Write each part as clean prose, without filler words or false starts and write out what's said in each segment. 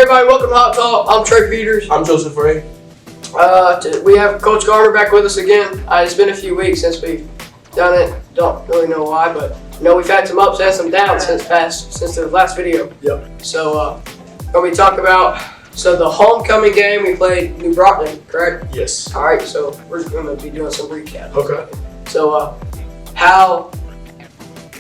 everybody, welcome to Hot Talk. I'm Trey Peters. I'm JRay. We have Coach Garner back with us again. It's been a few weeks since we've done it. Don't really know why, but we've had some ups and some downs since the last video. Yep. So when we talk about the homecoming game, we played New Brockton, correct? Yes. All right. So we're going to be doing some recap. Okay. So how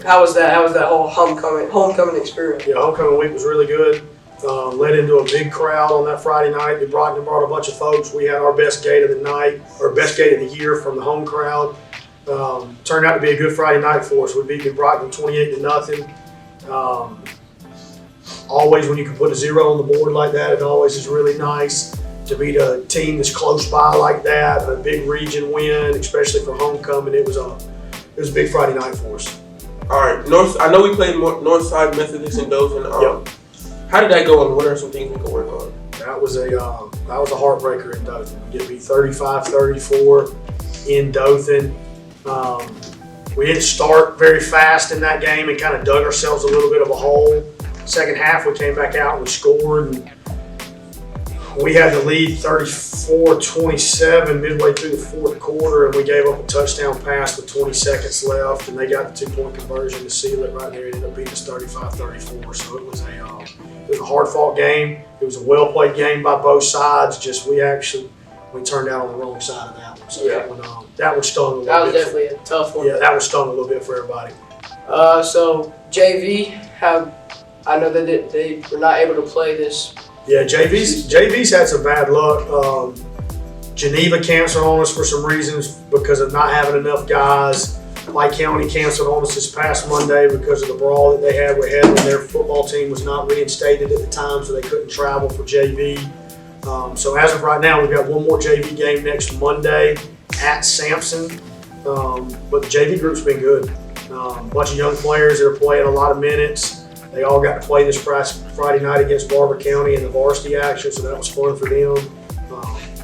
was that? How was that whole homecoming experience? Yeah, homecoming week was really good. Led into a big crowd on that Friday night. New Brockton brought a bunch of folks. We had our best gate of the night, or best gate of the year from the home crowd. Turned out to be a good Friday night for us. We beat New Brockton 28-0. Always when you can put a 0 on the board like that, it always is really nice to beat a team that's close by like that. A big region win, especially for homecoming. It was a big Friday night for us. All right, I know we played Northside Methodist in Dothan. Yep. How did that go, and what are some things we can work on? That was a heartbreaker in Dothan. We get beat 35-34 in Dothan. We didn't start very fast in that game and kind of dug ourselves a little bit of a hole. Second half, we came back out and we scored. And we had the lead 34-27 midway through the fourth quarter, and we gave up a touchdown pass with 20 seconds left, and they got the 2-point conversion to seal it right there. It ended up beating us 35-34. So it was a hard-fought game. It was a well-played game by both sides. Just we turned out on the wrong side of that one. So yeah. that one stung a little bit. That was definitely a tough one. Yeah, that one stung a little bit for everybody. So JV, I know that they were not able to play this. Yeah, JV's had some bad luck. Geneva canceled on us for some reasons because of not having enough guys. Mike County canceled on us this past Monday because of the brawl that they had with Headland. Their football team was not reinstated at the time, so they couldn't travel for JV. So as of right now, we've got one more JV game next Monday at Sampson. But the JV group's been good. A bunch of young players that are playing a lot of minutes. They all got to play this Friday night against Barber County in the varsity action, so that was fun for them.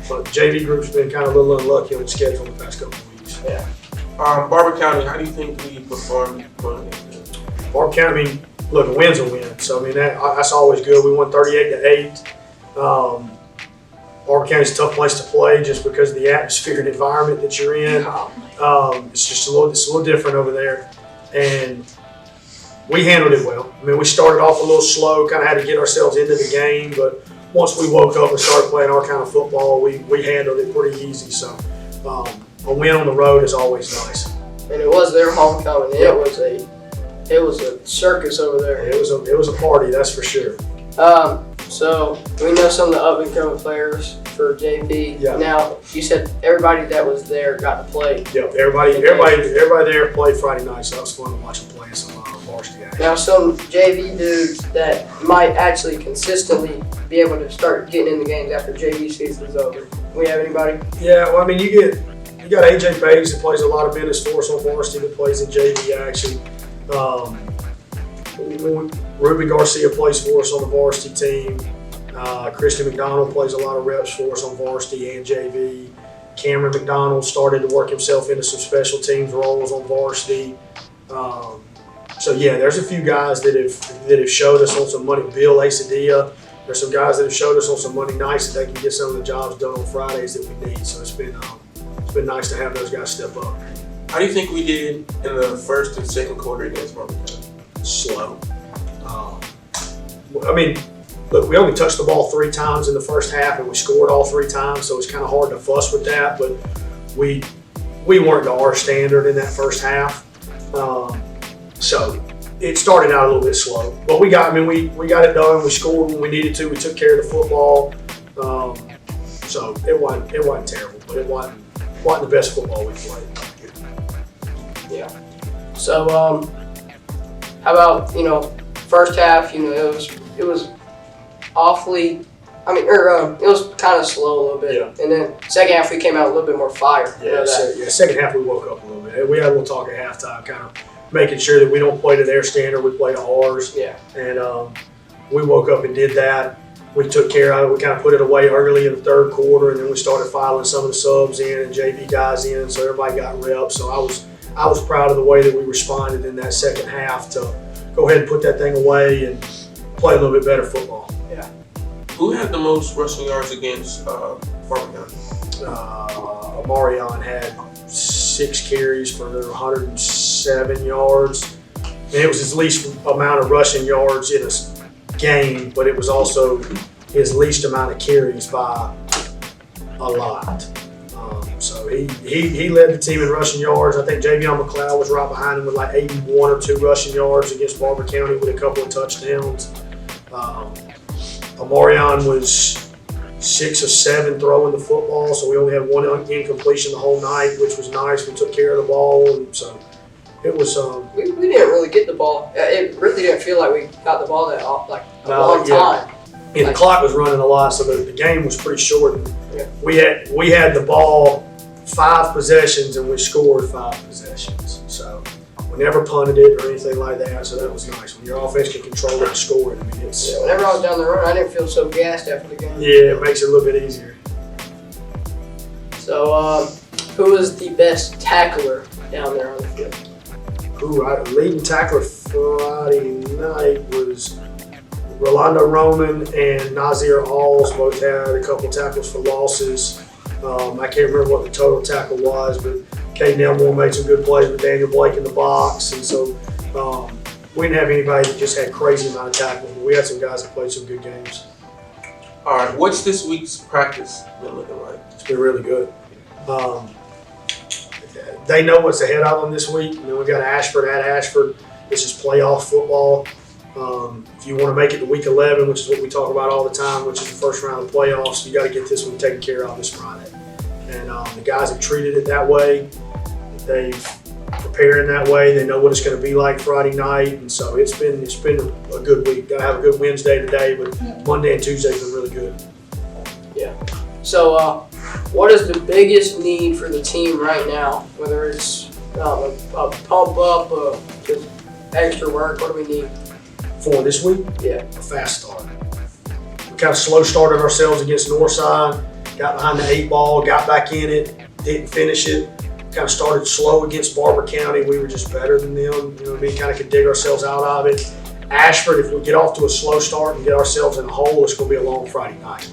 But the JV group's been kind of a little unlucky on the schedule the past couple of weeks. Yeah. Barber County, how do you think we performed going against them? Barber County, look, a win's a win. So, that's always good. We won 38-8. Barber County's a tough place to play just because of the atmosphere and environment that you're in. It's just a little different over there. And we handled it well. We started off a little slow, kind of had to get ourselves into the game, but once we woke up and started playing our kind of football, we handled it pretty easy. So a win on the road is always nice. And it was their homecoming. It was a circus over there. It was a party, that's for sure. So we know some of the up and coming players for JV. Yeah. Now you said everybody that was there got to play. Yep, everybody there played Friday night, so that was fun to watch them play some varsity action. Now some JV dudes that might actually consistently be able to start getting in the games after JV season's over. We have anybody? Yeah, well, you got AJ Page that plays a lot of minutes for us on varsity that plays in JV action. Ruben Garcia plays for us on the varsity team. Christian McDonald plays a lot of reps for us on varsity and JV. Cameron McDonald started to work himself into some special teams roles on varsity. So yeah, there's a few guys that have showed us on some money. Bill Acedia, there's some guys that have showed us on some money nice that they can get some of the jobs done on Fridays that we need. So it's been nice to have those guys step up. How do you think we did in the first and second quarter against Barber County? Slow. Look, we only touched the ball 3 times in the first half, and we scored all 3 times, so it's kind of hard to fuss with that. But we weren't to our standard in that first half, so it started out a little bit slow. But we got it done. We scored when we needed to. We took care of the football, so it wasn't terrible, but it wasn't the best football we played. Yeah. So how about first half? It was awfully. It was kind of slow a little bit, Yeah. And then second half we came out a little bit more fire. Second half we woke up a little bit. We had a little talk at halftime, kind of making sure that we don't play to their standard, we play to ours. Yeah. And we woke up and did that. We took care of it. We kind of put it away early in the third quarter, and then we started filing some of the subs in and JV guys in, so everybody got reps. So I was proud of the way that we responded in that second half to go ahead and put that thing away and play a little bit better football. Yeah. Who had the most rushing yards against Warhawk County? Marion had 6 carries for 107 yards. And it was his least amount of rushing yards in a game, but it was also his least amount of carries by a lot. So he led the team in rushing yards. I think Javion McLeod was right behind him with like 81 or 2 rushing yards against Barber County with a couple of touchdowns. Amarion was 6 of 7 throwing the football, so we only had 1 incompletion the whole night, which was nice. We took care of the ball, and so it was. We didn't really get the ball. It really didn't feel like we got the ball that long time. And the clock was running a lot, so the game was pretty short. Yeah. We had the ball 5 possessions, and we scored 5 possessions. So we never punted it or anything like that. So that was nice. When your offense can control it and score it, I mean, it's. Yeah, whenever I was down the run, I didn't feel so gassed after the game. Yeah, it makes it a little bit easier. So, who was the best tackler down there on the field? Leading tackler Friday night was Rolando Roman and Nazir Alls. Both had a couple tackles for losses. I can't remember what the total tackle was, but Caden Elmore made some good plays with Daniel Blake in the box. And so we didn't have anybody that just had crazy amount of tackles, but we had some guys that played some good games. All right, what's this week's practice been looking like? It's been really good. They know what's ahead of them this week. You know, we got Ashford at Ashford. This is playoff football. If you want to make it to week 11, which is what we talk about all the time, which is the first round of the playoffs, you got to get this one taken care of this Friday. And the guys have treated it that way. They've prepared in that way. They know what it's going to be like Friday night, and so it's been a good week. Got to have a good Wednesday today, but Monday and Tuesday's been really good. Yeah. So, what is the biggest need for the team right now? Whether it's a pump up, just extra work, what do we need? For this week, Yeah. a fast start. We kind of slow started ourselves against Northside, got behind the 8 ball, got back in it, didn't finish it. Kind of started slow against Barber County. We were just better than them. You know what I mean? Kind of could dig ourselves out of it. Ashford, if we get off to a slow start and get ourselves in a hole, it's going to be a long Friday night.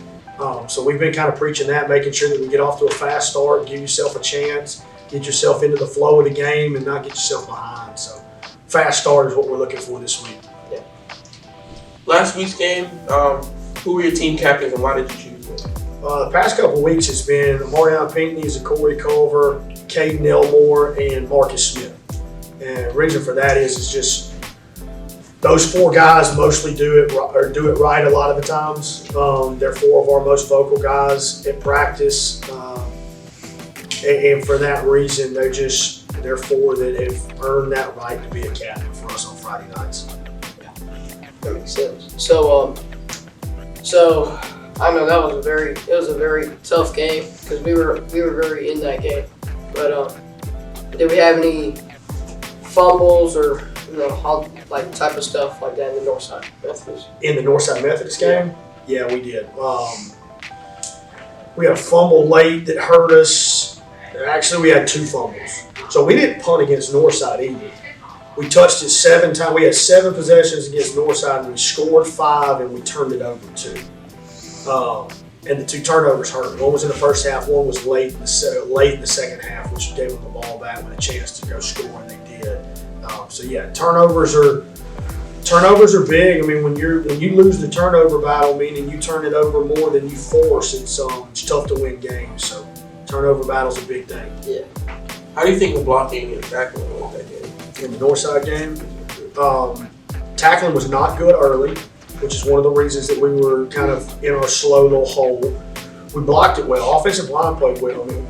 So we've been kind of preaching that, making sure that we get off to a fast start, give yourself a chance, get yourself into the flow of the game, and not get yourself behind. So fast start is what we're looking for this week. Last week's game, who were your team captains and why did you choose them? The past couple of weeks has been Marion Pinckney, Corey Culver, Caden Elmore, and Marcus Smith. And the reason for that is just those 4 guys mostly do it right a lot of the times. They're 4 of our most vocal guys at practice, and for that reason, they're 4 that have earned that right to be a captain for us on Friday nights. That makes sense. So I know that was a very tough game because we were very in that game. But did we have any fumbles or type of stuff like that in the Northside Methodist? In the Northside Methodist game? Yeah, we did. We had a fumble late that hurt us. Actually, we had 2 fumbles. So we didn't punt against Northside either. We touched it 7 times. We had 7 possessions against Northside, and we scored 5, and we turned it over 2. And the 2 turnovers hurt. One was in the first half. One was late in the second half, which gave them the ball back with a chance to go score, and they did. So yeah, turnovers are big. I mean, when you lose the turnover battle, meaning you turn it over more than you force, it's tough to win games. So turnover battle's a big thing. Yeah. How do you think the blocking and tackling was that game? In the Northside game, tackling was not good early, which is one of the reasons that we were kind of in our slow little hole. We blocked it well. Offensive line played well. I mean,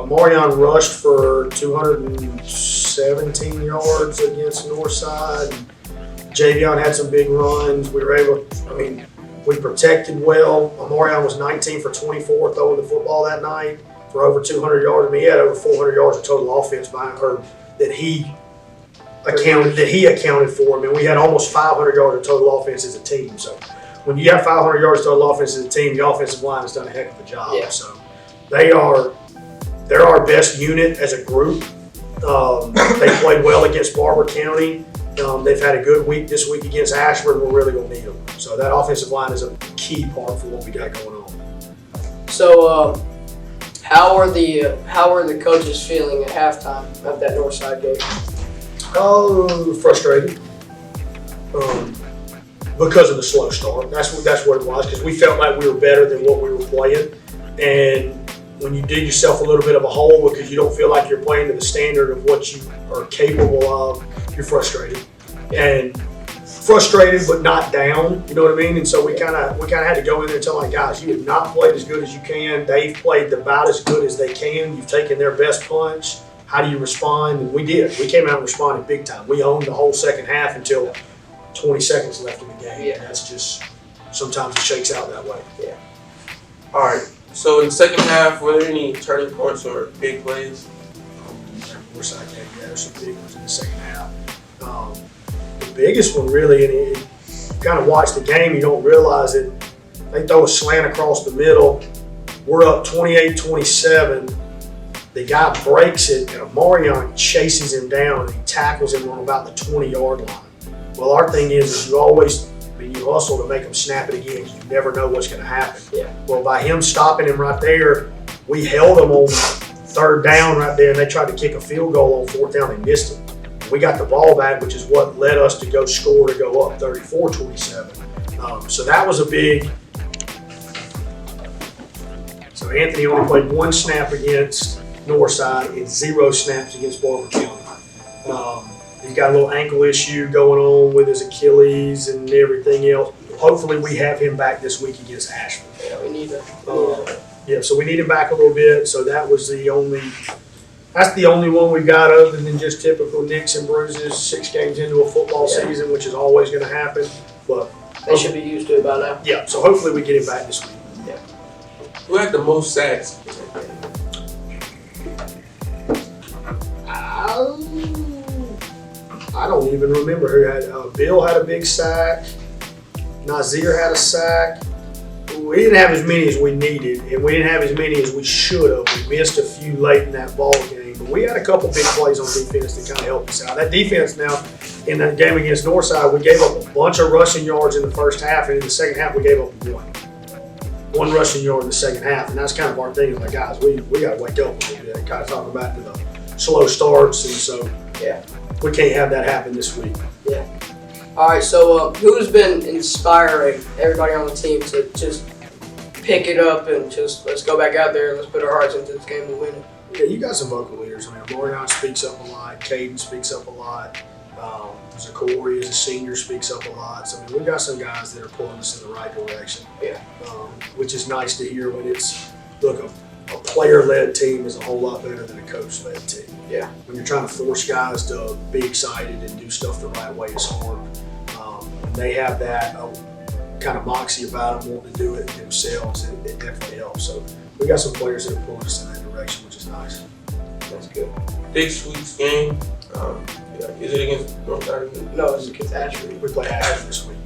Marion rushed for 217 yards against Northside. Javion had some big runs. We protected well. Marion was 19 for 24 throwing the football that night for over 200 yards. I mean, he had over 400 yards of total offense behind her that he accounted for. I mean, we had almost 500 yards of total offense as a team. So when you have 500 yards of total offense as a team, the offensive line has done a heck of a job. Yeah. So they're our best unit as a group. They played well against Barber County. They've had a good week this week against Ashford, and we're really going to need them. So that offensive line is a key part for what we got going on. So, how are the coaches feeling at halftime of that Northside game? Oh, frustrated. Because of the slow start. That's what it was, because we felt like we were better than what we were playing. And when you dig yourself a little bit of a hole because you don't feel like you're playing to the standard of what you are capable of, you're frustrated. And frustrated but not down, you know what I mean? And so we kind of had to go in there and tell, like, guys, you have not played as good as you can. They've played about as good as they can. You've taken their best punch. How do you respond? And we did. We came out and responded big time. We owned the whole second half until 20 seconds left in the game. Yeah. And that's just, sometimes it shakes out that way. Yeah. All right. So in the second half, were there any turning points or big plays? Northside game, yeah, there's some big ones in the second half. The biggest one really, and you kind of watch the game, you don't realize it. They throw a slant across the middle. We're up 28-27. The guy breaks it, and Amarion chases him down, and he tackles him on about the 20-yard line. Well, our thing is you always, you hustle to make them snap it again because you never know what's going to happen. Yeah. Well, by him stopping him right there, we held him on third down right there, and they tried to kick a field goal on fourth down. They missed it. We got the ball back, which is what led us to go score to go up 34-27. So that was a big. So Anthony only played one snap against Northside and 0 snaps against Barber County. He's got a little ankle issue going on with his Achilles and everything else. Hopefully we have him back this week against Ashford. Yeah, we need to. Yeah, so we need him back a little bit. So that's the only one we've got other than just typical nicks and bruises 6 games into a football season, which is always going to happen. But they should be used to it by now. Yeah, so hopefully we get him back this week. Yeah. Who had the most sacks? I don't even remember who had. Bill had a big sack. Nazir had a sack. We didn't have as many as we needed, and we didn't have as many as we should have. We missed a few late in that ball game, but we had a couple big plays on defense that kind of helped us out. That defense now, in that game against Northside, we gave up a bunch of rushing yards in the first half, and in the second half we gave up one rushing yard in the second half, and that's kind of our thing. Like, guys, we got to wake up a little bit and kind of talk about the slow starts, and so we can't have that happen this week. Yeah. All right, so who's been inspiring everybody on the team to just pick it up and just let's go back out there and let's put our hearts into this game to win it? Yeah, you got some vocal leaders. I mean, Marion speaks up a lot. Caden speaks up a lot. Zachary as a senior speaks up a lot. So, I mean, we've got some guys that are pulling us in the right direction. Yeah. Which is nice to hear when it's, look, a player-led team is a whole lot better than a coach-led team. Yeah. When you're trying to force guys to be excited and do stuff the right way, it's hard. When they have that kind of moxie about them, wanting to do it themselves, it definitely helps. So we got some players that are pulling us in that direction, which is nice. That's good. Big Sweets game. Is it against Northside? No, it's against Ashford. We play Ashford this week.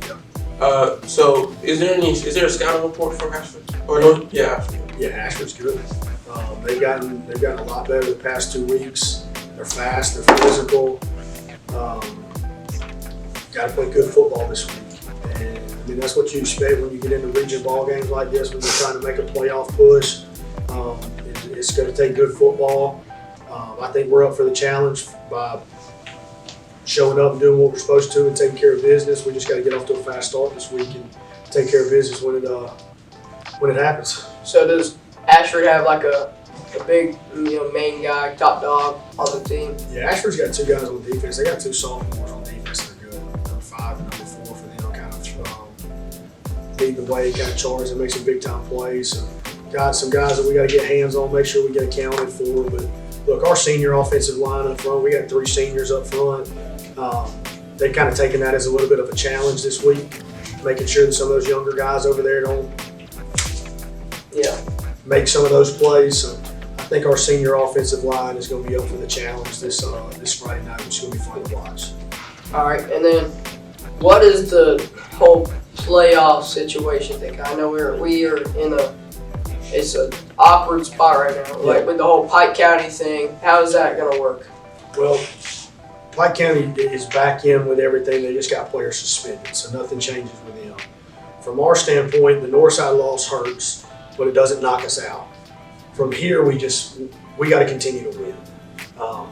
Yeah. So is there a scouting report for Ashford? Or no? Yeah, Ashford. Yeah, Ashford's good. They've gotten a lot better the past 2 weeks. They're fast. They're physical. Got to play good football this week. And I mean, that's what you expect when you get into region ball games like this, when you're trying to make a playoff push. It's going to take good football. I think we're up for the challenge by showing up and doing what we're supposed to and taking care of business. We just got to get off to a fast start this week and take care of business when it happens. So does Ashford have like a big, main guy, top dog on the team? Yeah, Ashford's got 2 guys on defense. They got 2 sophomores on defense that are good. Number 5 and number 4 for them, kind of lead the way, kind of charge and make some big time plays. So got some guys that we got to get hands on, make sure we get accounted for. But look, our senior offensive line up front, we got 3 seniors up front. They've kind of taken that as a little bit of a challenge this week, making sure that some of those younger guys over there don't make some of those plays. So I think our senior offensive line is going to be up for the challenge this Friday night, which is going to be fun to watch. All right, and then what is the whole playoff situation think? I know we are in it's an awkward spot right now, like with the whole Pike County thing. How is that going to work? Well, Pike County is back in with everything. They just got players suspended, so nothing changes with them. From our standpoint, the Northside loss hurts, but it doesn't knock us out. From here, we got to continue to win.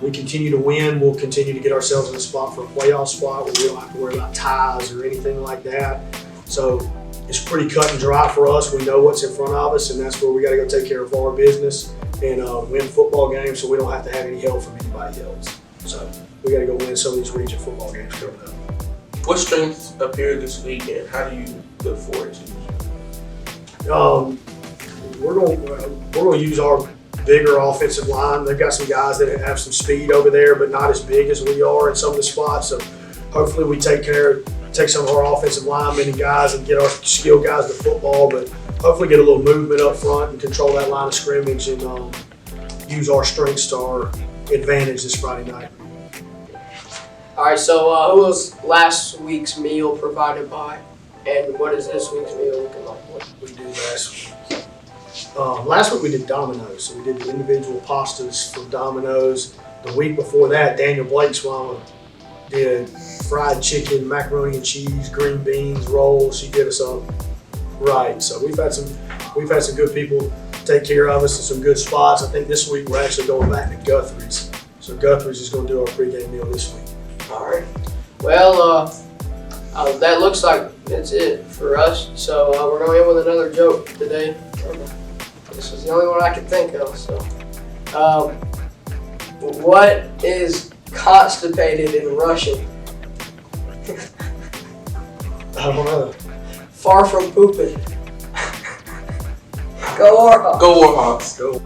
We continue to win, we'll continue to get ourselves in a spot for a playoff spot where we don't have to worry about ties or anything like that. So it's pretty cut and dry for us. We know what's in front of us, and that's where we got to go take care of our business and win football games so we don't have to have any help from anybody else. So we got to go win some of these region football games coming up. What strengths appear this week, and how do you look forward to? We're going to use our bigger offensive line. They've got some guys that have some speed over there, but not as big as we are in some of the spots. So hopefully we take some of our offensive linemen and guys and get our skilled guys to football, but hopefully get a little movement up front and control that line of scrimmage and use our strengths to our advantage this Friday night. All right, so who was last week's meal provided by, and what is this week's meal looking like? What We did last week. Last week we did Domino's, so we did the individual pastas from Domino's. The week before that, Daniel Blake's mama did fried chicken, macaroni and cheese, green beans, rolls. She did us up right. So we've had some good people take care of us in some good spots. I think this week we're actually going back to Guthrie's. So Guthrie's is going to do our pregame meal this week. All right. Well, that looks like that's it for us. So we're going to end with another joke today. This is the only one I can think of. So, what is constipated in Russian? I don't know. Far from pooping. Go Warhawk. Go Warhawks. Go.